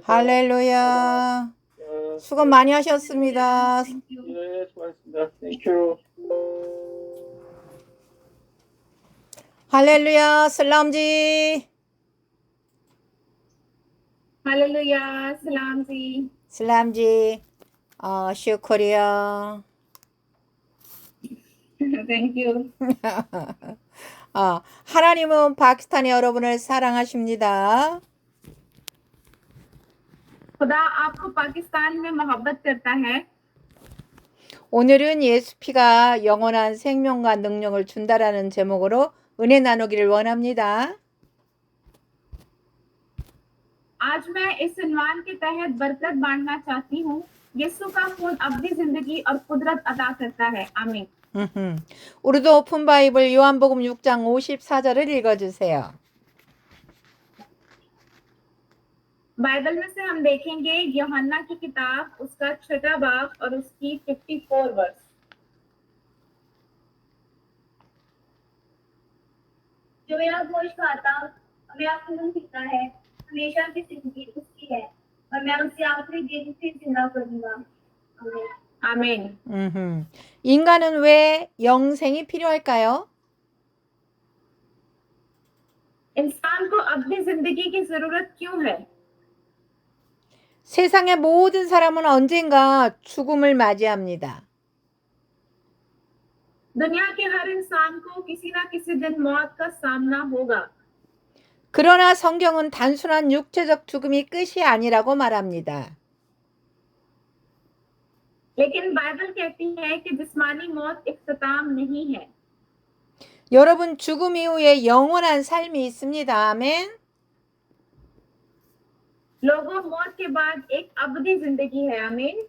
할렐루야. 수고 많이 하셨습니다. 예, 수고하셨습니다. 땡큐. 할렐루야. 슬람지. हालेलुया सलाम जी 슬람지. 슈크리야. Thank you 하나님은 파키스탄 여러분을 사랑하십니다. खुदा आपको पाकिस्तान में मोहब्बत करता है। 오늘은 예수 피가 영원한 생명과 능력을 준다라는 제목으로 은혜 나누기를 원합니다. आज मैं इस उन्वान के तहत बरकत बांटना चाहती हूँ। यीशु का खून अब्दी जिंदगी और कुदरत अदा करता है। आमीन। 우리도 오픈 바이블 요한복음 6장 54절을 읽어주세요. बाइबल में से हम देखेंगे यूहन्ना की किताब उसका 6 बाब और उसकी 54 वर्स। जो मेरा गोश्त खाता और मेरा खून पीता है हमेशा की जिंदगी उसकी है और मैं उसे आखिरी दिन फिर जिंदा करूंगा। आमीन। आमीन। 인간은 왜 영생이 필요할까요? इंसान को अब्दी जिंदगी की जरूरत क्यों है? 세상의 모든 사람은 언젠가 죽음을 맞이합니다. दुनिया के हर इंसान को किसी ना किसी दिन मौत का सामना होगा। 그러나 성경은 단순한 육체적 죽음이 끝이 아니라고 말합니다. लेकिन बाइबल कहती है कि जिस्मानी मौत इख्तिताम नहीं है। 여러분, 죽음 이후에 영원한 삶이 있습니다. 아멘. लोगों मौत के बाद एक अब्दी जिंदगी है। आमीन।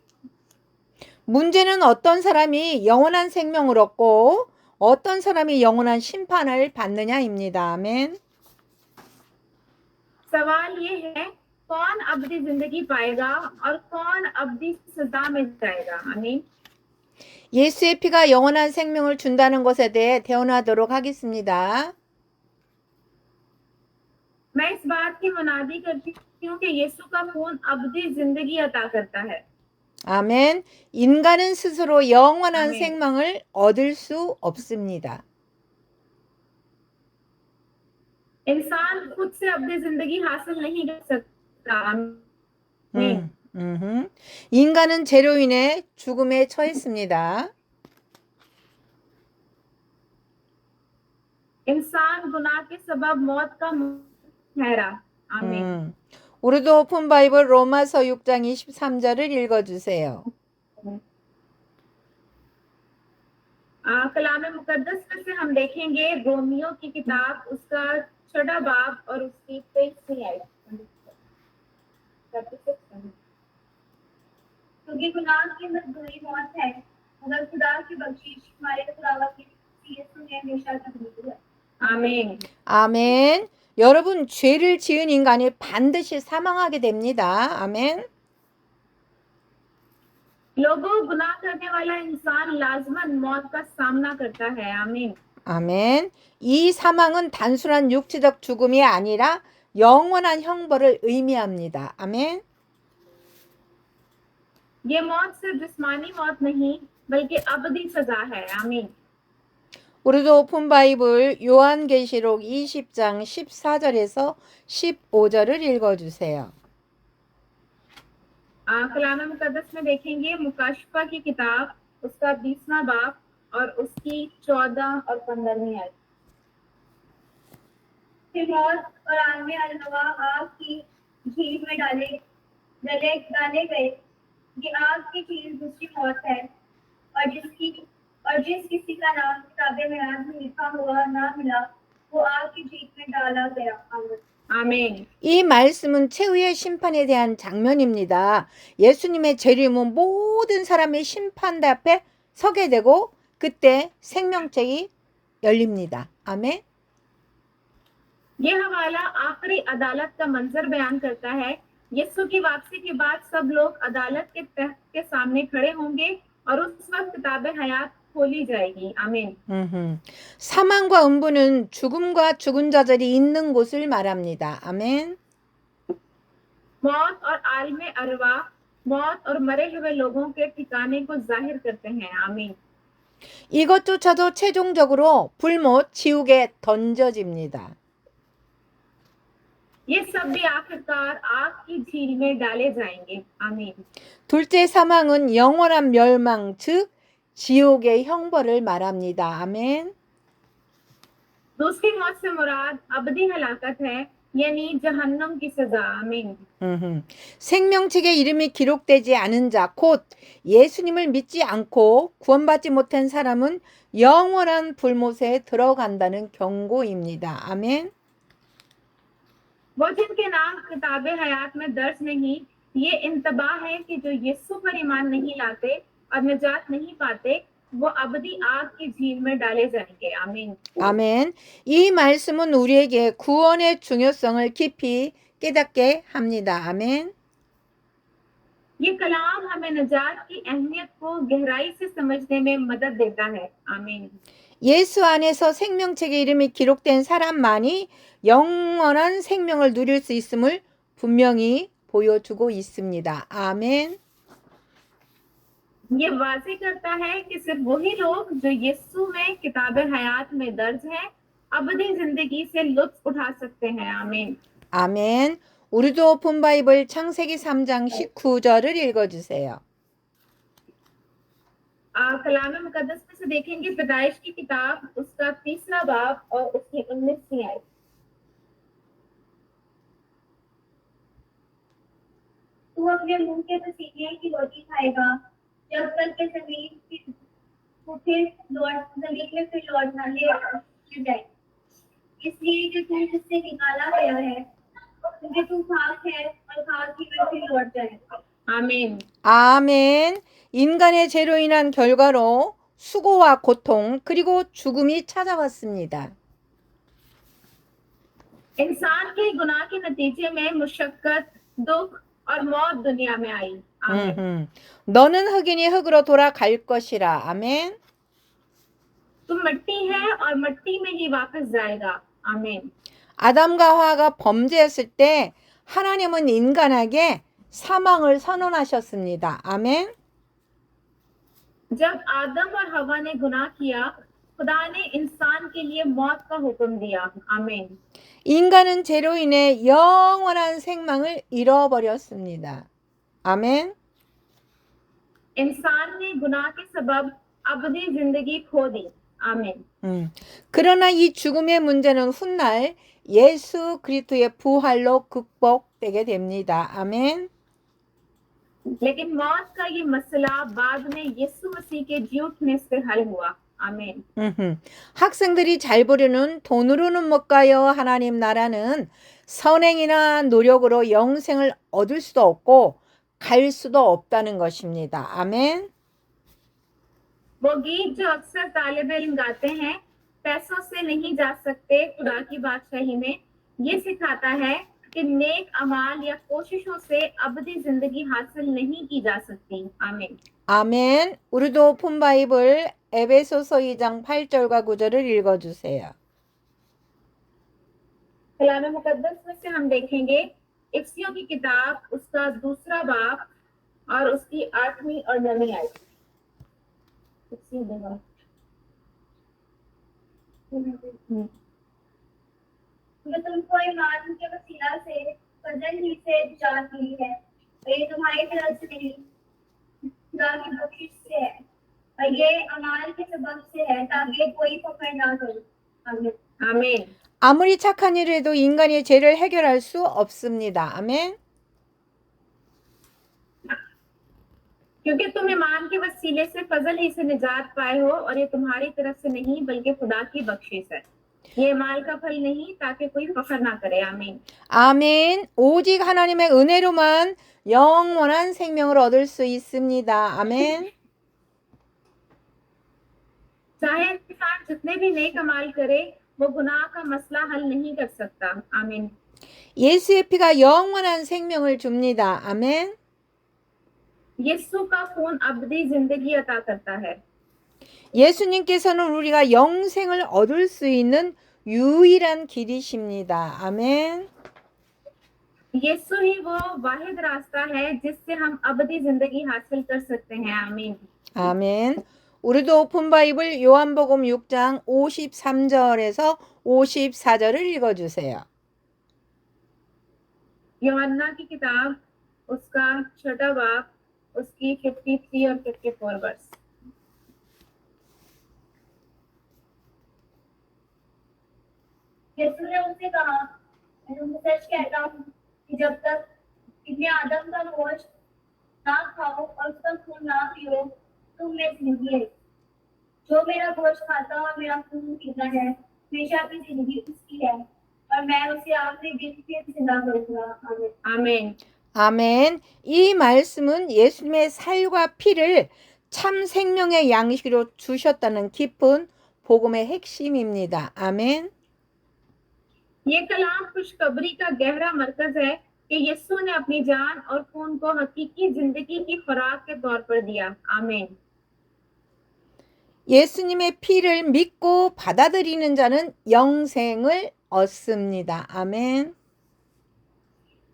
문제는 어떤 사람이 영원한 생명을 얻고 어떤 사람이 영원한 심판을 받느냐입니다. 아멘. सवाल ये है कौन अब्दी जिंदगी पाएगा और कौन अब्दी सजा में जाएगा। आमीन। 예수의 피가 영원한 생명을 준다는 것에 대해 대언하도록 하겠습니다. मैं इस बात की मुनादी करती हूँ कि यीशु का खून अब्दी जिंदगी अता करता है। 아멘. 인간은 스스로 영원한 아멘. 생명을 얻을 수 없습니다. इंसान खुद से अब्दी जिंदगी हासिल नहीं कर सकता। आमीन। 인간은 죄로 인해 죽음에 처했습니다. इंसान गुनाह के सबब मौत का ठहरा। आमीन। 우리도 오픈 바이블 로마서 6장 23절을 읽어주세요. कलाम मुकद्दस में से हम देखेंगे रोमियो की किताब उसका 6 बाब और उसकी 23 आयत। क्योंकि गुनाह की मजदूरी मौत है मगर खुदा की बख्शीश हमारे खुदावा की यीशु में हमेशा तक है। आमीन। 아멘. 여러분, 죄를 지은 인간이 반드시 사망하게 됩니다. 아멘. लोगों गुनाह करने वाला इंसान लाजमन मौत का सामना करता है। आमीन। 아멘. 이 사망은 단순한 육체적 죽음이 아니라 영원한 형벌을 의미합니다. 아멘. ये मौत सिर्फ जिस्मानी मौत नहीं बल्कि अबदी सजा है। आमीन। 우리도 오픈 바이블 요한계시록 20장 14절에서 15절을 읽어주세요. कलाम मुकद्दस में देखेंगे मुकाशफा की किताब उसका 20वां बाब और उसकी 14 और 15वीं आयत। फिर मौत और आदमी अलनवा आग की झील में डाले गए। ये आग की चीज दूसरी मौत है और जिस किसी का नाम किताबे में में लिखा हुआ ना मिला वो आग की झील में डाला गया। आमीन। 이 말씀은 최후의 심판에 대한 장면입니다. 예수님의 재림은 모든 사람의 심판대 앞에 서게 되고 그때 생명책이 열립니다. 아멘. ये हवाला आखिरी अदालत का मंजर बयान करता है। यीशु की वापसी के बाद सब लोग अदालत के तख्त के सामने खड़े होंगे और उस वक्त किताबे हयात खोली जाएगी। आमीन। 사망과 음부는 죽음과 죽은 자들이 있는 곳을 말합니다. 아멘. मौत और आलम अरवा मौत और मरे हुए लोगों के ठिकाने को जाहिर करते हैं। आमीन। 이것조차도 최종적으로 불못 지옥에 던져집니다. ये सब भी आखिरकार आग की झील में डाले जाएंगे। आमीन। 둘째 사망은 영원한 멸망, 즉 지옥의 형벌을 말합니다. 아멘. दूसरी मौत से मुराद अबदी हलाकत है, यानी जहन्नम की सजा। आमीन। 생명책의 이름이 기록되지 않은 자, 곧 예수님을 믿지 않고 구원받지 못한 사람은 영원한 불못에 들어간다는 경고입니다. 아멘. वो जिनके नाम किताबे हयात में दर्ज नहीं, ये इंतबाह है कि जो यीशु पर ईमान नहीं लाते और निजात नहीं पाते, वो अबदी आग की झील में डाले जाएंगे। आमीन। 아멘. 이 말씀은 우리에게 구원의 중요성을 깊이 깨닫게 합니다. 아멘. ये कलाम हमें निजात की अहमियत को गहराई से समझने में मदद देता है। आमीन। 예수 안에서 생명책의 이름이 기록된 사람만이 영원한 생명을 누릴 수 있음을 분명히 보여주고 있습니다. 아멘. ये वाज़ेह करता है कि सिर्फ वही लोग जो यीशु में किताबे हयात में दर्ज हैं, अबदी जिंदगी से लुत्फ उठा सकते हैं। आमीन। 아멘. 우리도 오픈 바이블 창세기 3장 19절을 읽어주세요. कलाम मुकद्दस में से देखेंगे पैदाइश की किताब उसका 3रा बाब और उसकी 19वीं आयत। तू अपने मुंह के पसीने की रोटी खाएगा जब तक के जमीन में फिर लौट न ले जाए, इसलिए जो तू जिससे निकाला गया है, क्योंकि तू खाक है और खाक ही में फिर लौट जाएगा। आमीन। 아멘. 인간의 죄로 인한 결과로 수고와 고통 그리고 죽음이 찾아왔습니다. इंसान के गुनाह के नतीजे में मुशक्कत, दुख और मौत दुनिया में आई। आमीन। 너는 흙이니 흙으로 돌아갈 것이라. 아멘. तुम मिट्टी है और मिट्टी में ही वापस जाएगा। आमीन। 아담과 하와가 범죄했을 때 하나님은 인간에게 사망을 선언하셨습니다. 아멘. जब आदम और हवा ने गुनाह किया, खुदा ने इंसान के लिए मौत का हुक्म दिया। आमीन। 인간은 죄로 인해 영원한 생명을 잃어버렸습니다. 아멘. इंसान ने गुनाह के सबब अबदी जिंदगी खो दी। आमीन। 그러나 이 죽음의 문제는 훗날 예수 그리스도의 부활로 극복되게 됩니다. 아멘. लेकिन मौत का ये मसला बाद में यीशु मसीह के जी उठने से हल हुआ। आमीन। 학생들이 잘 부르는 돈으로는 못 가요 하나님 나라는 선행이나 노력으로 영생을 얻을 수도 없고 갈 수도 없다는 것입니다. 아멘. वो गीत जो अक्सर तालिब इल्म गाते हैं, पैसों से नहीं जा सकते खुदा की बादशाही में, ये सिखाता है कि नेक अमाल या कोशिशों से अबदी जिंदगी हासिल नहीं की जा सकती। आमीन। 아멘. 우리도 오픈 바이블 에베소서 2장 8절과 9절을 읽어주세요. कलाम मुकद्दस में से हम देखेंगे इफ्सियों की किताब उसका 2रा बाब और उसकी 8वीं और 9वीं आयत। जो तुमको ईमान के वसीला से फजल ही से जान मिली है, और ये तुम्हारी तरफ से नहीं, खुदा की बख्शिश से है, और ये अमाल के सबब से है, ताकि कोई फखर ना करे। आमीन। आमीन। 아무리 착한 일을 해도 인간의 죄를 해결할 수 없습니다. 아멘. क्योंकि तुम ईमान के वसीले से फजल ही से निजात पाए हो, और ये तुम्हारी तरफ से नहीं बल्कि खुदा की बख्शिश है। ये माल का फल नहीं ताकि कोई फखर ना करे। आमीन। 아멘. 오직 하나님의 은혜로만 영원한 생명을 얻을 수 있습니다. 아멘. चाहे इंसान जितने भी नेक अमाल करे, वो गुनाह का मसला हल नहीं कर सकता। आमीन। 예수의 피가 영원한 생명을 줍니다. 아멘. यीशु का खून अबदी जिंदगी अता करता है। 예수님께서는 우리가 영생을 얻을 수 있는 유일한 길이십니다. 아멘. यीशु ही वो वाहिद रास्ता है जिससे हम अबदी जिंदगी हासिल कर सकते हैं। आमीन। 아멘. 우리도 오픈 바이블 요한복음 6장 53절에서 54절을 읽어 주세요. यूहन्ना की किताब उसका 6वां बाब उसकी 53 और 54 वर्स। यीशु ने उनसे कहा, मैं तुमसे सच कहता हूँ कि जब तक इब्ने आदम का गोश्त ना खाओ और उसका खून ना पियो, तुम में जिंदगी है। जो मेरा गोश्त खाता और मेरा खून पीता है, हमेशा की जिंदगी उसकी है और मैं उसे आखिरी दिन फिर जिंदा करूंगा। आमीन। आमीन। 아멘. 이 말씀은 예수님의 살과 피를 참 생명의 양식으로 주셨다는 깊은 복음의 핵심입니다. 아멘. ये कलाम खुशखबरी का गहरा मरकज है कि यीशु ने अपनी जान और खून को हकीकी जिंदगी की खुराक के तौर पर दिया। आमीन। 예수님의 피를 믿고 받아들이는 자는 영생을 얻습니다. 아멘.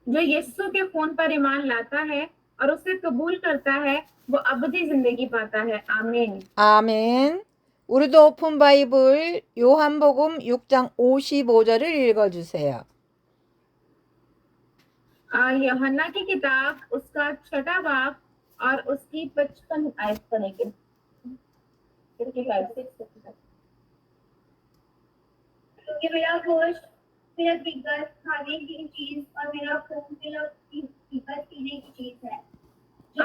जो यीशु के खून पर ईमान लाता है और उसे कबूल करता है वो अबदी जिंदगी पाता है। आमीन। 아멘. 우리도 오픈 바이블 요한복음 6장 55절을 읽어 주세요. यूहन्ना की किताब उसका 6वां बाब और उसकी 55 आयत पढ़ेंगे। क्योंकि मेरा गोश्त मेरा पीकर खाने की चीज और मेरा खून मेरा पीकर पीने की चीज है। जो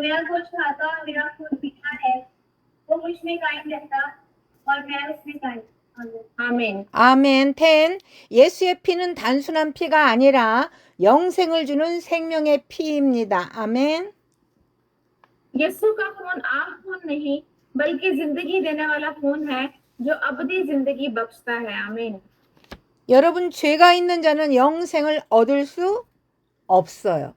मेरा गोश्त खाता और मेरा खून पीता है, वो मुझ में कायम रहता और मैं उसमें कायम। आमीन। 아멘. 10. 예수의 피는 단순한 피가 아니라 영생을 주는 생명의 피입니다. 아멘. यीशु का खून आम खून नहीं बल्कि जिंदगी देने वाला खून है जो अबदी जिंदगी बख्शता है। आमीन। 여러분, 죄가 있는 자는 영생을 얻을 수 없어요.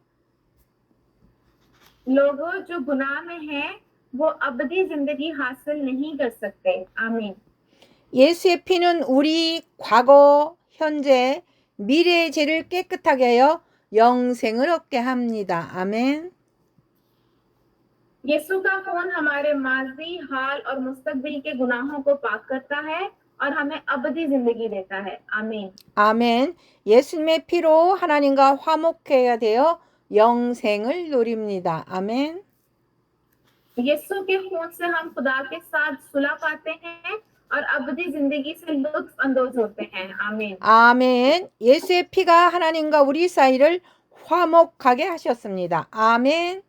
लोगों जो गुनाह में हैं वो अबदी जिंदगी हासिल नहीं कर सकते। आमीन। 예수의 피는 우리 과거, 현재, 미래의 죄를 깨끗하게 하여 영생을 얻게 합니다. 아멘. यीशु का खून हमारे माजी, हाल और मुस्तकबिल के गुनाहों को पाक करता है और हमें अबदी जिंदगी देता है। आमीन। 아멘. 예수님의 피로 하나님과 화목해야 되어 영생을 누립니다. 아멘. यीशु के खून से हम खुदा के साथ सुलह पाते हैं और अबदी जिंदगी से लुत्फ अंदोज होते हैं। आमीन। 아멘. 예수의 피가 하나님과 우리 사이를 화목하게 하셨습니다. 아멘.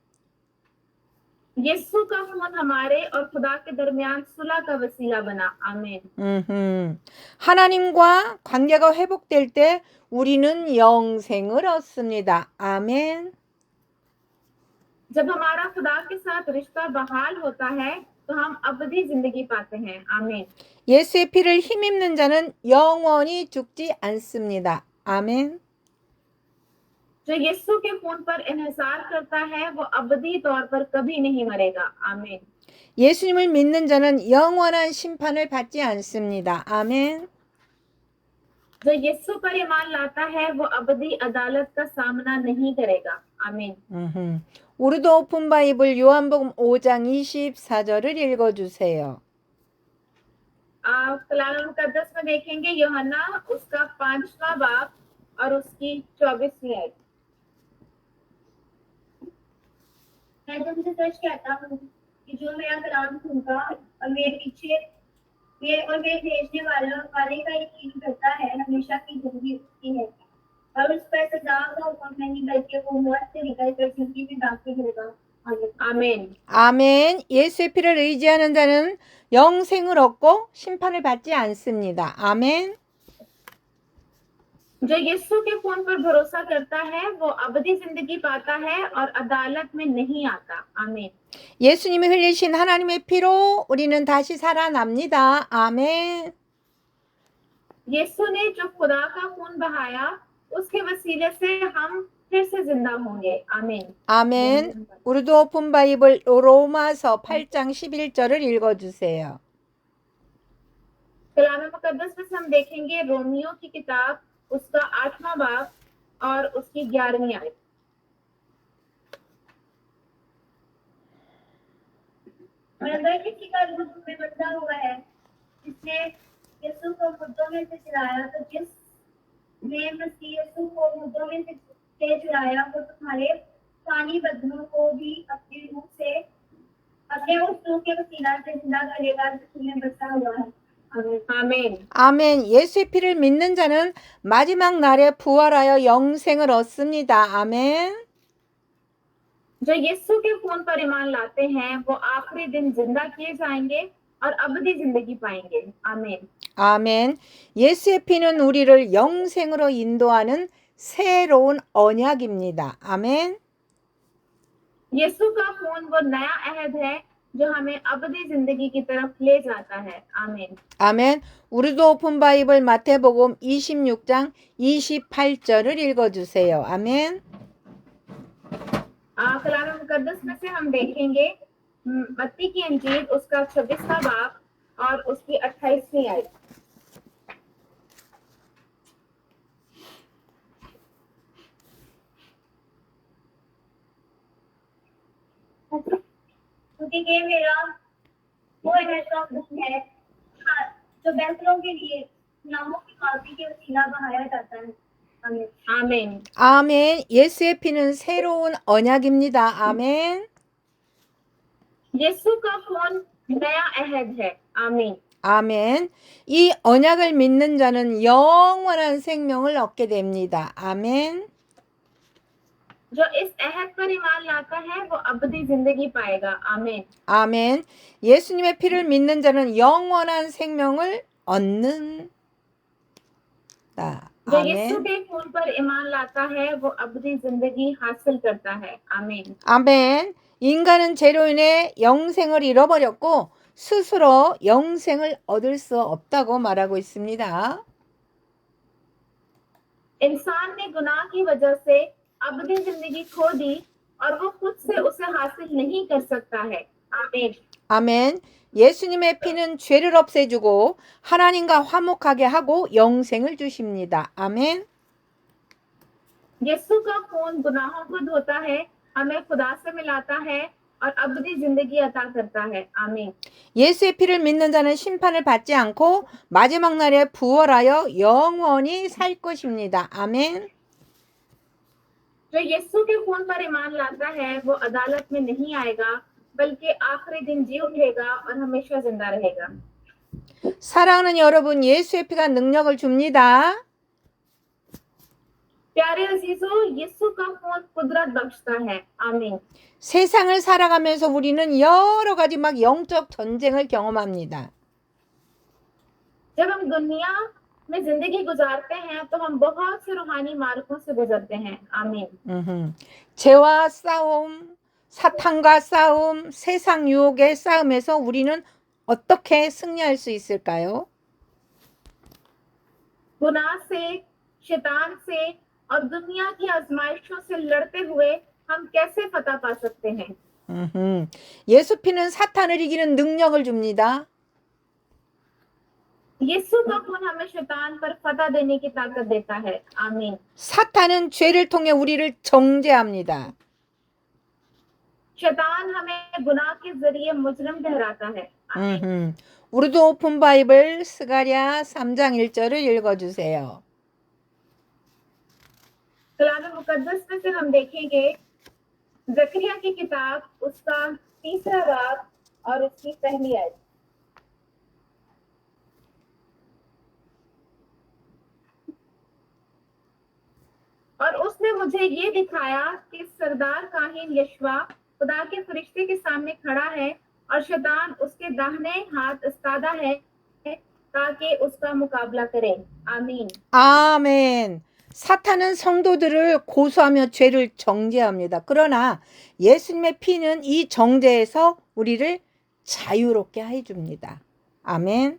यीशु का खून हमारे और खुदा के दरमियान सुलह का वसीला बना। आमीन। 하나님과 관계가 회복될 때 우리는 영생을 얻습니다. 아멘. जब हमारा खुदा के साथ रिश्ता बहाल होता है तो हम अबदी जिंदगी पाते हैं। आमीन। 예수의 피를 힘입는 자는 영원히 죽지 않습니다. 아멘. जो यीशु के खून पर इन्हिसार करता है वो अबदी तौर पर कभी नहीं मरेगा। आमीन। 예수님을 믿는 자는 영원한 심판을 받지 않습니다. 아멘. जो यीशु पर ईमान लाता है वो अबदी अदालत का सामना नहीं करेगा। आमीन। 우리도 오픈 바이블 요한복음 5장 24절을 읽어 주세요. कलाम मुकद्दस में देखेंगे यूहन्ना उसका 5वां बाब और उसकी 24वीं आयत। मैं तुमसे सच कहता हूँ कि जो मेरा कलाम सुनता और मेरे भेजने वाले का यकीन करता है, हमेशा की जिंदगी उसकी है और उस पर सजा का हुक्म नहीं बल्कि वो मौत से निकलकर जिंदगी में दाखिल होगा। आमीन। 아멘. 예수의 피를 의지하는 자는 영생을 얻고 심판을 받지 않습니다. 아멘. जो यीशु के खून पर भरोसा करता है वो अबदी जिंदगी पाता है और अदालत में नहीं आता। आमीन। 예수님이 흘리신 하나님의 피로 우리는 다시 살아납니다. 아멘. यीशु ने जो खुदा का खून बहाया उसके वसीले से हम फिर से जिंदा होंगे। आमीन। 아멘. 우리도 오픈 바이블 로마서 8장 11절을 읽어주세요. कलाम मुकद्दस में से हम देखेंगे रोमियो की किताब उसका 8वां बाब और उसकी 11वीं आयत। और अगर किसी का रूप में बदला हुआ है जिसने यीशु को मुद्दों में से चुराया, तो जिसने मसीह यीशु को मुद्दों में से चुराया, वो तुम्हारे पानी बदलों को भी अपने रूप से अपने उस रूप के वसीला से जिंदा करेगा जो तुम्हें बचा हुआ है। आमीन। 아멘. 예수의 피를 믿는 자는 마지막 날에 부활하여 영생을 얻습니다. 아멘. जो यीशु के खून पर ईमान लाते हैं वो आखिरी दिन जिंदा किए जाएंगे और अबदी जिंदगी पाएंगे। आमीन। 아멘. 예수의 피는 우리를 영생으로 인도하는 새로운 언약입니다. 아멘. यीशु का खून वो नया अहद है जो हमें अबदी जिंदगी की तरफ ले जाता है। आमीन। 아멘. 우리도 오픈 바이블 마태복음 26장 28절을 읽어주세요. 아멘. कलाम मुकद्दस में से हम देखेंगे मत्ती की इंजील उसका 26वां बाब और उसकी 28वीं आयत। क्योंकि ये मेरा वो ऐसा खून है जो बैतलों के लिए नामों की माफी के वसीला बहाया जाता है। आमीन। आमीन। 아멘. 예수의 피는 새로운 언약입니다. 아멘. यीशु का खून नया अहद है। आमीन। 아멘. 이 언약을 믿는 자는 영원한 생명을 얻게 됩니다. 아멘. जो इस अहद पर ईमान लाता है वो अबदी जिंदगी पाएगा। आमीन। 아멘. 예수님의 피를 믿는 자는 영원한 생명을 얻는다. जो यीशु 아멘. के खून पर ईमान लाता है वो अबदी जिंदगी हासिल करता है। आमीन। 아멘. 인간은 죄로 인해 영생을 잃어버렸고 스스로 영생을 얻을 수 없다고 말하고 있습니다. इंसान ने गुनाह की वजह से अबदी जिंदगी खो दी और वो खुद से उसे हासिल नहीं कर सकता है। आमीन। 아멘. 예수님의 피는 죄를 없애주고 하나님과 화목하게 하고 영생을 주십니다. 아멘. यीशु का खून गुनाहों को धोता है, हमें खुदा से मिलाता है और अबदी जिंदगी अता करता है। आमीन। 예수의 피를 믿는 자는 심판을 받지 않고 마지막 날에 부활하여 영원히 살 것입니다. 아멘. जो यीशु के खून पर ईमान लाता है वो अदालत में नहीं आएगा बल्कि आखिरी दिन जी उठेगा और हमेशा जिंदा रहेगा। 사랑하는 여러분, 예수의 피가 능력을 줍니다. प्यारे अजीजों, यीशु का खून कुदरत बख्शता है। आमीन। 세상을 살아가면서 우리는 여러 가지 막 영적 전쟁을 경험합니다. जब हम दुनिया में जिंदगी गुजारते हैं तो हम बहुत से रूहानी मार्गों से गुजरते हैं। आमीन। 죄와 싸움, 사탄과 싸움, 세상 유혹의 싸움에서 우리는 어떻게 승리할 수 있을까요? गुनाह से, शैतान से और दुनिया की आजमाइशों से लड़ते हुए हम कैसे फतह पा सकते हैं? 예수 피는 사탄을 이기는 능력을 줍니다. यीशु का खून हमें शैतान पर फतह देने की ताकत देता है। आमीन। 사탄은 죄를 통해 우리를 정죄합니다. शैतान हमें गुनाह के जरिए मुजरिम ठहराता है। आमीन। 우리도 오픈 바이블 스가랴 3장 1절을 읽어주세요. कलाम मुकद्दस में से हम देखेंगे जकरिया की किताब उसका 3रा बाब और उसकी पहली आयत। और उसने मुझे ये दिखाया कि सरदार काहिन यशवा खुदा के फरिश्ते के सामने खड़ा है और शैतान उसके दाहिने हाथ इस्तादा है ताकि उसका मुकाबला करे। आमीन। 아멘. 사탄은 성도들을 고소하며 죄를 정죄합니다. 그러나 예수님의 피는 이 정죄에서 우리를 자유롭게 해줍니다. 아멘.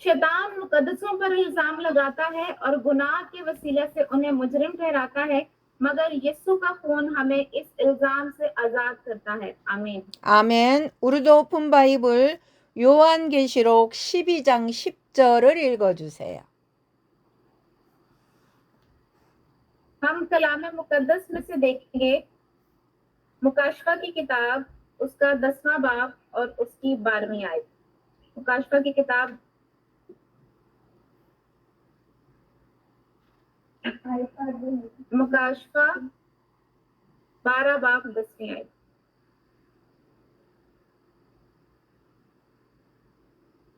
शैतान मुकद्दसों पर इल्जाम लगाता है और गुनाह के वसीले से उन्हें मुजरिम ठहराता है, मगर यीशु का खून हमें इस इल्जाम से आजाद करता है। आमीन। 아멘. 우리도 오픈 바이블 요한계시록 12장 10절을 읽어주세요. हम कलाम मुकद्दस में से देखेंगे मुकाशफा की किताब उसका 10वां बाब और उसकी 12वीं आयत। मुकाशफा की किताब मुकाशफा 12 बाब 10वीं आयत।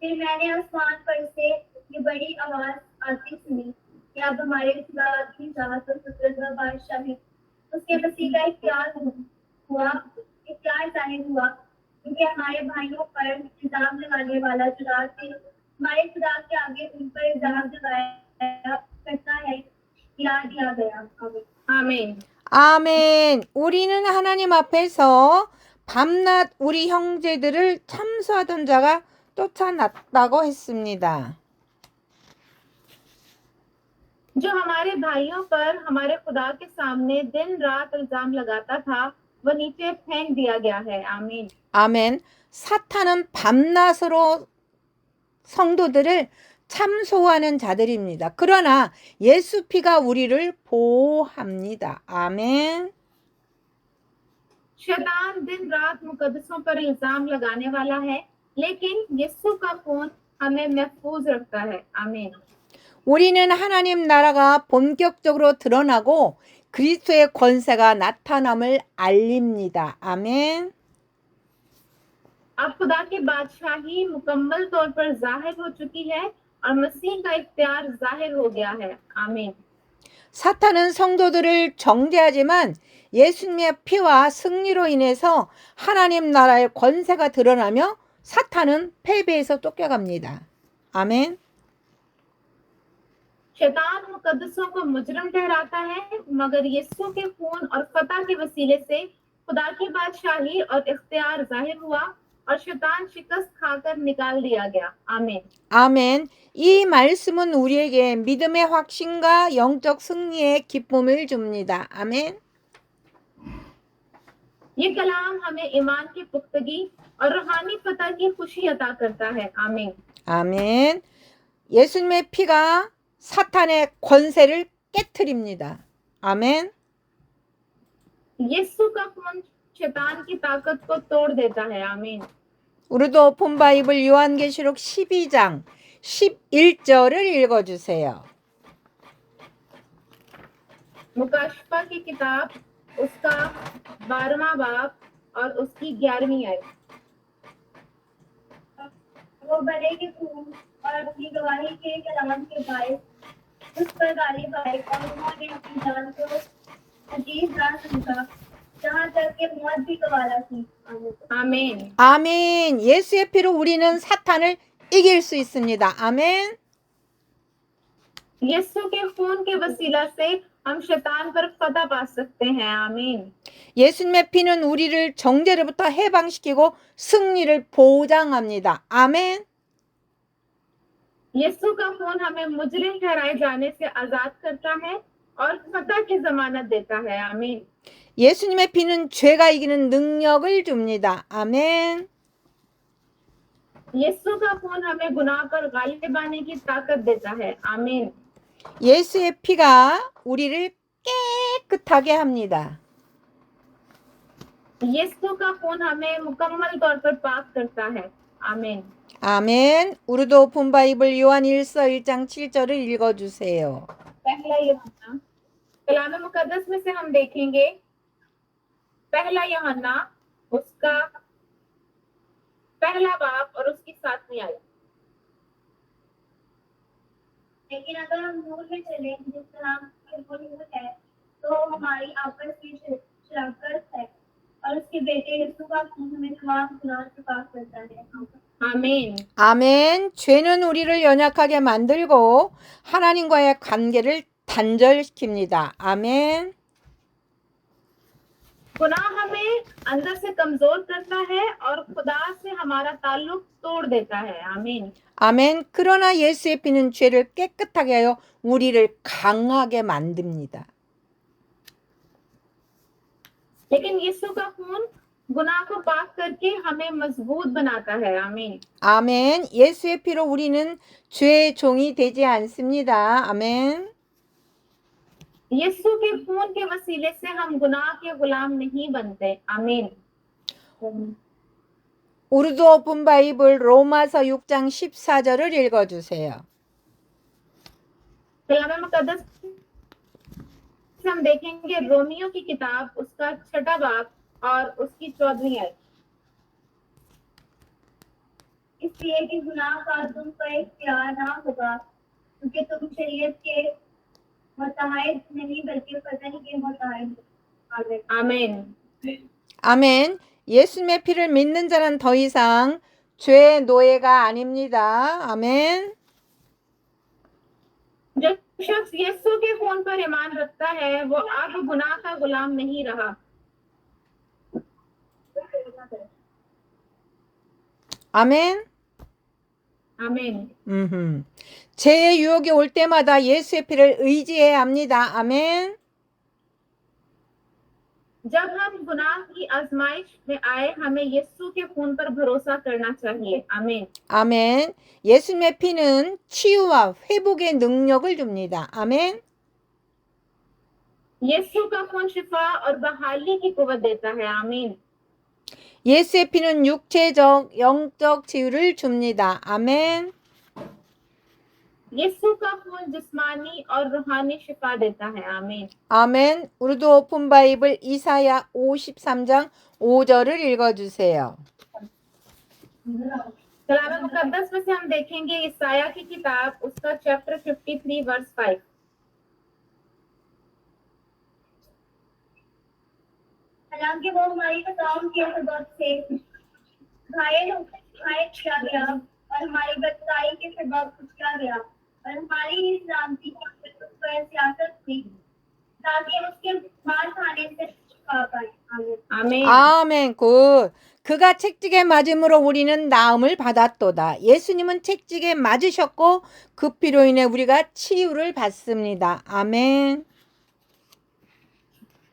फिर मैंने आसमान पर से ये बड़ी आवाज आती सुनी कि अब हमारे खुदा की चाहत और कुदरत व बादशाही उसके मसीह का इख्तियार जाहिर हुआ, क्योंकि हमारे भाइयों पर इल्जाम लगाने वाला जो रात से हमारे खुदा के आगे उन पर इल्जाम लगाया करता है गिरा दिया गया। आमीन। 아멘. 우리는 하나님 앞에서 밤낮 우리 형제들을 참수하던 자가 쫓아났다고 했습니다. जो हमारे भाइयों पर हमारे खुदा के सामने दिन रात इल्जाम लगाता था वह नीचे फेंक दिया गया है। आमीन। 아멘. 사탄은 밤낮으로 성도들을 참소하는 자들입니다. 그러나 예수 피가 우리를 보호합니다. 아멘. शैतान दिन रात मुकद्दसों पर इल्जाम लगाने वाला है, लेकिन यीशु का खून हमें महफूज रखता है। आमीन। 우리는 하나님 나라가 본격적으로 드러나고 그리스도의 권세가 나타남을 알립니다. 아멘. अब खुदा की बादशाही मुकम्मल तौर पर जाहिर हो चुकी है और मसीह का इख्तियार जाहिर हो गया है। आमीन। 사탄은 성도들을 정죄하지만 예수님의 피와 승리로 인해서 하나님 나라의 권세가 드러나며 사탄은 패배에서 쫓겨갑니다. 아멘. शैतान मुकद्दसों को मुजरिम ठहराता है, मगर यीशु के खून और फतह के वसीले से खुदा की बादशाही और इख्तियार जाहिर हुआ और शैतान शिकस्त खाकर निकाल दिया गया। आमीन। 아멘. 이 말씀은 우리에게 믿음의 확신과 영적 승리의 기쁨을 줍니다. 아멘. ये कलाम हमें ईमान की पुख्तगी और रूहानी फतह की खुशी अता करता है। आमीन। 아멘. 예수님의 피가 사탄의 권세를 깨트립니다. 아멘. यीशु का खून शैतान की ताकत को तोड़ देता है। आमीन। 우리도 오픈 바이블 요한계시록 12장 11절을 읽어주세요. मुकाशफा की किताब उसका 12वां बाब और उसकी 11वीं आयत। वो बड़े के खून और अपनी गवाही के कलाम के बायस उस पर गालिब आए और उन्होंने अपनी जान को अजीब ना समझा, जहाँ तक कि मौत भी गवारा थी। आमीन। 아멘. 예수의 피로 우리는 사탄을 이길 수 있습니다. 아멘. यीशु के खून के वसीला से हम शैतान पर फतह पा सकते हैं। आमीन। 예수님의 피는 우리를 정죄로부터 해방시키고 승리를 보장합니다. 아멘. यीशु का खून हमें मुजरिम ठहराए जाने से आजाद करता है और फतह की जमानत देता है। आमीन। 예수님의 피는 죄가 이기는 능력을 줍니다. 아멘. यीशु का खून हमें गुनाह पर गालिब आने की ताकत देता है। आमीन। 예수의 피가 우리를 깨끗하게 합니다. यीशु का खून हमें मुकम्मल तौर पर पाक करता है। आमीन। 아멘. 우리도 오픈 바이블 요한 1서 1장 7절을 읽어주세요. पहला यूहन्ना कलाम मुकद्दस में से हम देखेंगे पहला यूहन्ना उसका पहला बाब और उसकी 7वीं आयत। लेकिन अगर हम नूर में चले जिस तरह वो नूर है, तो हमारी आपस की शराकत है और उसके बेटे यीशु का खून हमें तमाम गुनाह से पाक करता है। आमीन। 아멘. 죄는 우리를 연약하게 만들고 하나님과의 관계를 단절시킵니다. 아멘. गुनाह हमें अंदर से कमजोर करता है और खुदा से हमारा ताल्लुक तोड़ देता है। आमीन। 아멘. 그러나 예수의 피는 죄를 깨끗하게 하여 우리를 강하게 만듭니다. लेकिन यीशु का खून गुनाह को पाक करके हमें मजबूत बनाता है। आमीन। 아멘. 예수의 피로 우리는 죄의 종이 되지 않습니다. 아멘. यीशु के खून के वसीले से हम गुनाह के गुलाम नहीं बनते। आमीन। 우르드 오픈 바이블 로마서 6장 14절을 읽어주세요. कलाम मुकद्दस से हम देखेंगे रोमियो की किताब उसका 6वां बाब और उसकी 14वीं आयत। इसलिए कि गुनाह का तुम पर इख्तियार ना होगा, क्योंकि तुम शरीयत के मुताहिद नहीं बल्कि फजल के मुताहिद। आमीन। 아멘. 예수님의 피를 믿는 자는 더 이상 죄의 노예가 아닙니다. 아멘. जो शख्स यीशु के खून पर ईमान रखता है वो अब गुनाह का गुलाम नहीं रहा। 아멘. आमीन। 죄의 유혹이 올 때마다 예수의 피를 의지해야 합니다. 아멘. जब हम गुनाह की आजमाइश में आए हमें यीशु के खून पर भरोसा करना चाहिए। आमीन। 아멘. 예수님의 피는 치유와 회복의 능력을 줍니다. 아멘. यीशु का खून शिफा और बहाली की कुव्वत देता है। आमीन। 예수의 피는 육체적, 영적 치유를 줍니다. 아멘. यीशु का खून जिस्मानी और रूहानी शिफा देता है। आमीन। 아멘. 우리도 오픈 바이블 이사야 53장 5절을 읽어주세요. कलाम मुकद्दस में से हम देखेंगे ईसाया की किताब उसका चैप्टर 53 वर्स 5। हालांकि वो हमारी खताओं के सबब से घायल किया गया और हमारी बदकाई के सबब कुचला गया और हमारी ही सलामती की उस पर सियासत हुई ताकि उसके मार खाने से छुपा पाए। आमीन। आमीन। 아멘. 굿. 그가 책찍에 맞음으로 우리는 나음을 받았도다. 예수님은 책찍에 맞으셨고 그 피로 인해 우리가 치유를 받습니다. 아멘.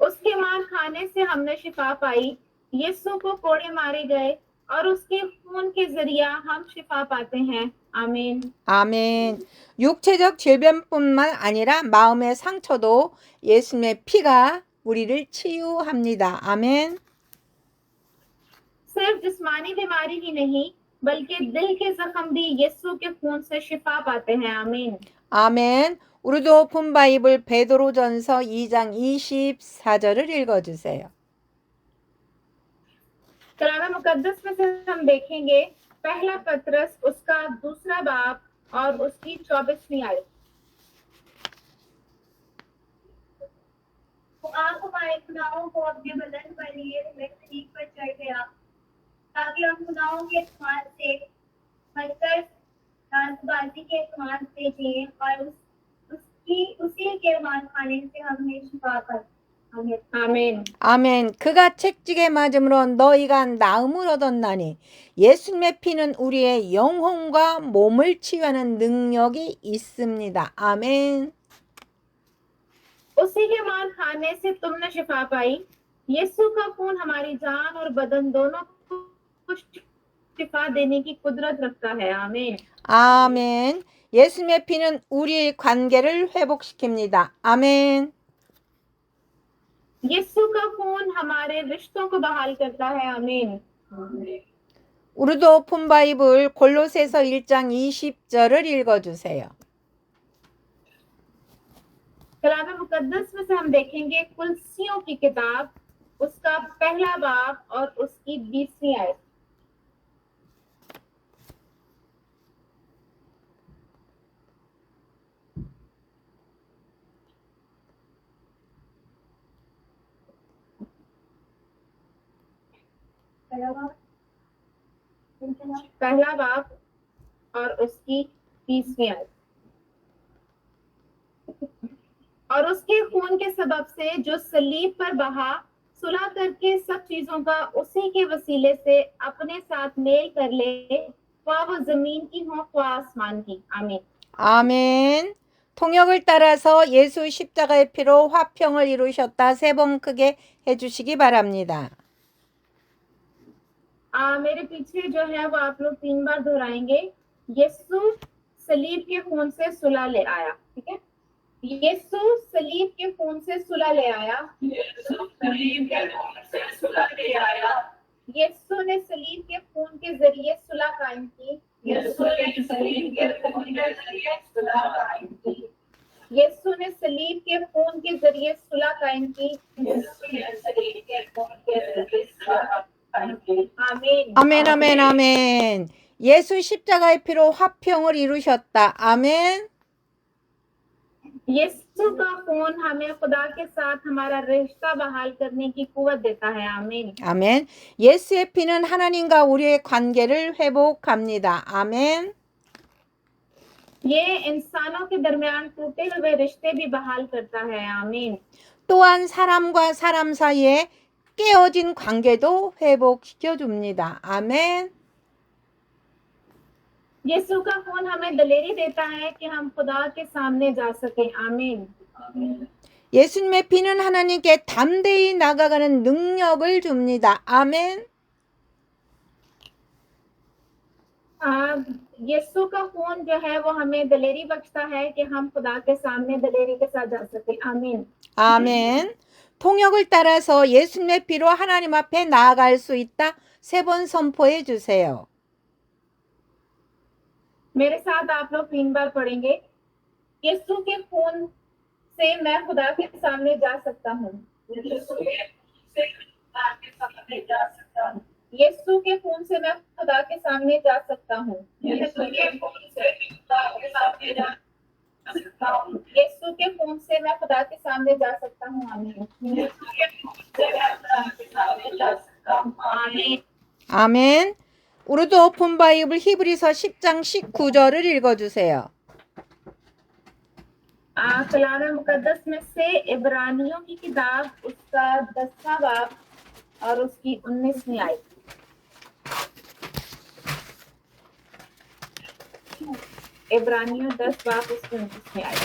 उसके मार खाने से हमने शिफा पाई। यीशु को कोड़े मारे गए और उसके खून के जरिया हम शिफा पाते हैं। आमीन। 아멘. 육체적 질병뿐만 아니라 마음의 상처도 예수님의 피가 우리를 치유합니다. 아멘. सिर्फ जिस्मानी बीमारी ही नहीं बल्कि दिल के जख्म भी यीशु के खून से शिफा पाते हैं। आमीन। 아멘. 우리도 오픈 바이블 베드로전서 2장 24절을 읽어주세요. कलाम मुकद्दस में से हम देखेंगे पहला पत्रस उसका 2 बाब और उसकी 24वीं आयत। वो आप हमारे गुनाहों को अपने बदन पर लिए हुए सलीब पर चढ़ गया ताकि हम गुनाहों के इस्तेमाल से बचकर राजबाजी के इस्तेमाल से जिए और उसी के मार खाने से हमें शिफा पाए। आमीन। 아멘. 그가 책찍에 맞음으로 너희가 나음을 얻었나니 예수님의 피는 우리의 영혼과 몸을 치유하는 능력이 있습니다. 아멘. उसी के मार खाने से तुमने शिफा पाई। यीशु का खून हमारी जान और बदन दोनों को शिफा देने की कुदरत रखता है। आमीन। 아멘. 예수님의 피는 우리의 관계를 회복시킵니다. 아멘. यीशु का खून हमारे रिश्तों को बहाल करता है। आमीन। 우리도 오픈 바이블 골로새서 1장 20절을 읽어주세요. कलाम मुकद्दस में से हम देखेंगे कुलसियों की किताब उसका पहला बाब और उसकी 20वीं आयत। पहला बाब और उसकी 20वीं आयत। और उसके खून के सबब से जो सलीब पर बहा सुलह करके सब चीजों का उसी के वसीले से अपने साथ मेल कर ले, ख्वाह वो जमीन की हो ख्वाह आसमान की। आमीन। 아멘. 통역을 따라서 예수 십자가의 피로 화평을 이루셨다. 세 번 크게 해주시기 바랍니다. मेरे पीछे जो है वो आप लोग 3 बार दोहराएंगे। यीशु सलीब के खून से सुलह ले आया। ठीक है, यीशु सलीब के खून से सुलह ले आया। यीशु ने सलीब के खून के जरिए सुलह कायम की। यीशु ने सलीब के खून के जरिए सुलह कायम की। आमीन। 아멘, 아멘, 아멘. 예수 십자가의 피로 화평을 이루셨다. 아멘. यीशु का खून हमें खुदा के साथ हमारा रिश्ता बहाल करने की कुव्वत देता है। आमीन। 아멘. 예수의 피는 하나님과 우리의 관계를 회복합니다. 아멘. ये इंसानों के दरमियान टूटे हुए रिश्ते भी बहाल करता है। आमीन। 또한 사람과 사람 사이에 깨어진 관계도 회복시켜 줍니다. 아멘. यीशु का खून हमें दलेरी देता है कि हम खुदा के सामने जा सके। आमीन। 예수님의 피는 하나님께 담대히 나가가는 능력을 줍니다. 아멘. यीशु का खून जो है वो हमें दलेरी बख्शता है कि हम खुदा के सामने दलेरी के साथ जा सके। आमीन। 아멘. 통역을 따라서 예수님의 피로 하나님 앞에 나아갈 수 있다. 세 번 선포해 주세요. मेरे साथ आप लोग 3 बार पढ़ेंगे। यीशु के खून से मैं खुदा के सामने जा सकता हूँ। यीशु के खून से मैं खुदा के सामने जा सकता हूँ। यीशु के खून से मैं खुदा के सामने जा सकता हूँ। आमीन। आमीन। 아멘. 우르드 오픈 바이블 히브리서 10장 19절을 읽어주세요. कलाम मुकद्दस में से इब्रानियों की किताब उसका 10वां बाब और उसकी 19वीं आयत। इब्रानियों 10 बाब उसकी 19वीं आयत।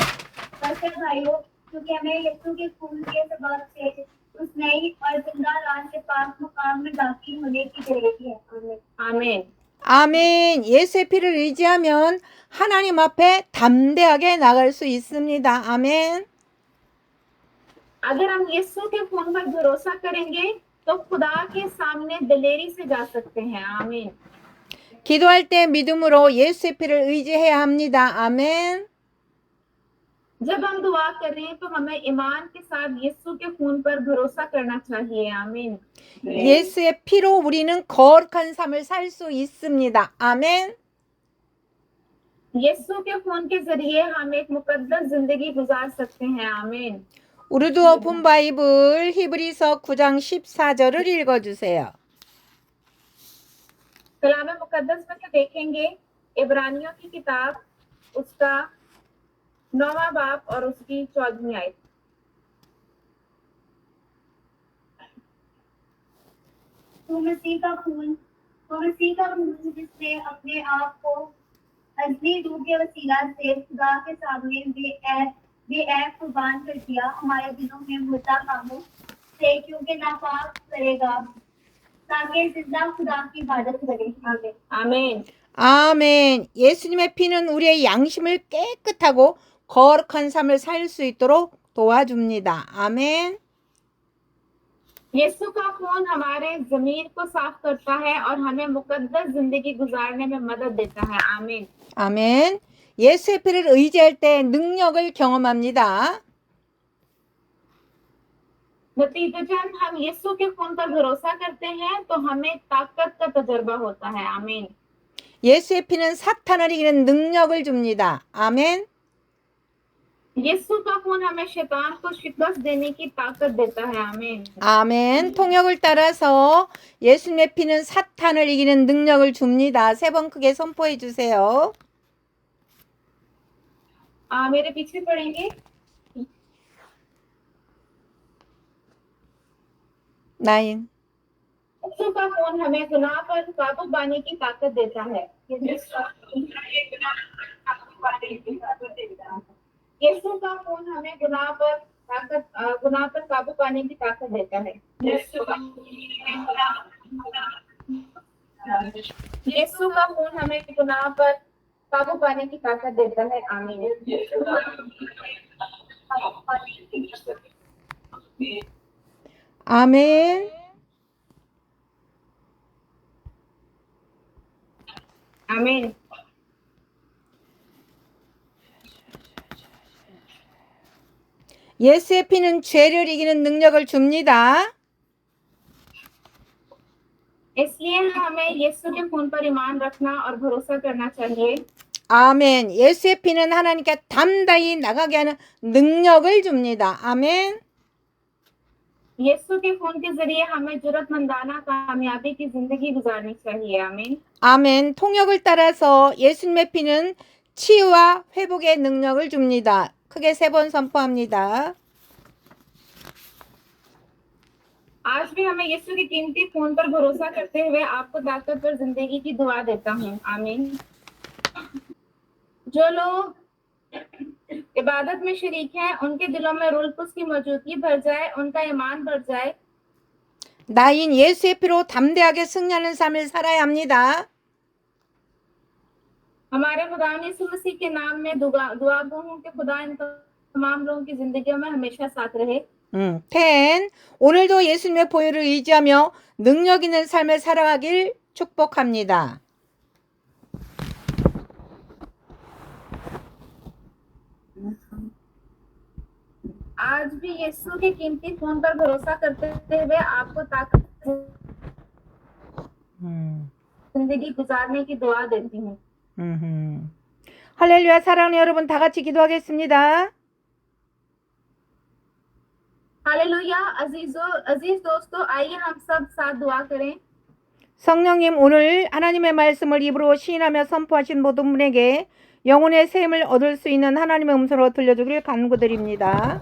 बच्चे भाइयों, क्योंकि हमें यीशु के खून के सबब से उस नई और जिंदा राज के पास मुकाम में दाखिल होने की जरूरत है। आमीन। 아멘. 예수의 피를 의지하면 하나님 앞에 담대하게 나갈 수 있습니다. 아멘. अगर हम यीशु के खून पर भरोसा करेंगे तो खुदा के सामने दलेरी से जा सकते हैं। आमीन। 기도할 때 믿음으로 예수의 피를 의지해야 합니다. 아멘. जब हम दुआ कर रहे हैं तो हमें ईमान के साथ यीशु के खून पर भरोसा करना चाहिए। आमीन। 예수의 피로 우리는 거룩한 삶을 살 수 있습니다. 아멘. यीशु के खून के जरिए हम एक मुकद्दस जिंदगी गुजार सकते हैं। आमीन। 우르드 오픈 바이블 히브리서 9장 14절을 읽어주세요. कलाम मुकद्दस में से देखेंगे इब्रानियों की किताब उसका 9वां बाब और उसकी 14वीं आयत। तो मसीह का खून जिसने अपने आप को असली रूह के वसीला से खुदा के सामने बेऐब कुर्बान कर दिया, हमारे दिलों में मुर्दा कामों से क्योंकि नापाक करेगा, ताकि जिंदा खुदा की इबादत करें। आमीन। 아멘. 예수님의 피는 우리의 양심을 깨끗하고 거룩한 삶을 살 수 있도록 도와줍니다. 아멘. यीशु का खून हमारे ज़मीर को साफ करता है और हमें मुकद्दस जिंदगी गुजारने में मदद देता है। आमीन। 아멘. 예수의 피를 의지할 때 능력을 경험합니다. नतीजतन हम यीशु के खून पर भरोसा करते हैं तो हमें ताकत का तजुर्बा होता है। आमीन। 예수의 피는 사탄을 이기는 능력을 줍니다. 아멘. यीशु का खून हमें शैतान को शिकस्त देने की ताकत देता है। आमीन। 아멘. 통역을 따라서 예수님의 피는 사탄을 이기는 능력을 줍니다. 세 번 크게 선포해 주세요. मेरे पीछे पढ़ेंगे। 9. यीशु का खून हमें गुनाह पर काबू पाने की ताकत देता है। यीशु का खून हमें गुनाह पर काबू पाने की ताकत देता है। यीशु का खून हमें गुनाह पर काबू पाने की ताकत देता है। आमीन। 아멘. आमीन। 예수의 피는 죄를 이기는 능력을 줍니다. इसलिए हमें यीशु के खून पर ईमान रखना और भरोसा करना चाहिए। 아멘. 예수의 피는 하나님께 담대히 나가게 하는 능력을 줍니다. 아멘. यीशु के खून के जरिए हमें जुर्रतमंदाना कामयाबी की जिंदगी गुजारनी चाहिए। आमीन। 아멘. 통역을 따라서 예수님의 피는 치유와 회복의 능력을 줍니다. 크게 3번 선포합니다. आज भी हमें यीशु के कीमती खून पर भरोसा करते हुए आपको ताकतवर जिंदगी की दुआ देता हूँ। आमीन। जो लोग इबादत में शरीक हैं, उनके दिलों में रूह कुद्स की मौजूदगी भर जाए, उनका ईमान बढ़ जाए। 나인 예수의 피로 담대하게 승리하는 삶을 살아야 합니다. हमारे खुदा यीशु मसीह के नाम में दुआ गो हूँ कि खुदा इन तमाम लोगों की जिंदगियों में हमेशा साथ रहे। 10. 오늘도 예수님의 보혈을 의지하며 능력 있는 삶을 살아가길 축복합니다. आज भी यीशु के कीमती खून पर भरोसा करते हुए आपको ताकत जिंदगी गुजारने की दुआ देती हूँ। 할렐루야. 사랑하는 여러분, 다 같이 기도하겠습니다. हालेलुया। अजीज दोस्तों, आइए हम सब साथ दुआ करें। 성령님, 오늘 하나님의 말씀을 입으로 시인하며 선포하신 모든 분에게 영혼의 샘을 얻을 수 있는 하나님의 음성으로 들려주기를 간구드립니다.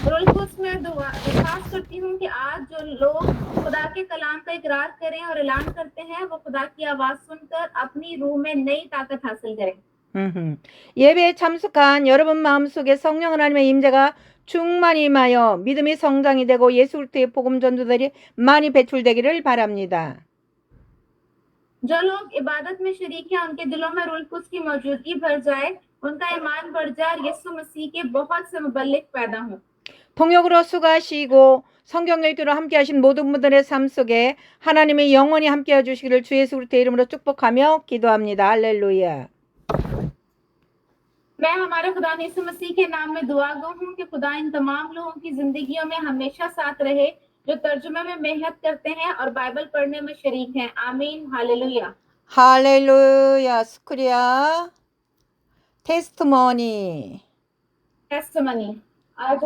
रूह कुद्स में दरखास्त करती हूँ कि आज जो लोग खुदा के कलाम का इकरार करें और ऐलान करते हैं, वो खुदा की आवाज सुनकर अपनी रूह में नई ताकत हासिल करें। 예배에 참석한 여러분 마음속에 성령 하나님의 임재가 충만히 임하여 믿음이 성장이 되고 예수 그리스도의 복음 전도들이 많이 배출되기를 바랍니다. जो लोग इबादत में शरीक हैं, उनके दिलों में रूह कुद्स की मौजूदगी भर जाए, उनका ईमान बढ़ जाए और यीशु मसीह के बहुत से मुबल्लिग पैदा हों। 통역으로 수고하시고 성경 읽기로 함께 하신 모든 분들의 삶 속에 하나님의 영원히 함께 해주시기를 주 예수 그리스도의 이름으로 축복하며 기도합니다. 할렐루야. मैं हमारे खुदा यीशु मसीह के नाम में दुआ गो हूँ कि खुदा इन तमाम लोगों की जिंदगियों में हमेशा साथ रहे, जो तर्जुमे में मेहनत करते हैं और बाइबल पढ़ने में शरीक हैं। आमीन। हालेलुया। 할렐루야. 스크리야. 테스트머니. टेस्टिमनी। आज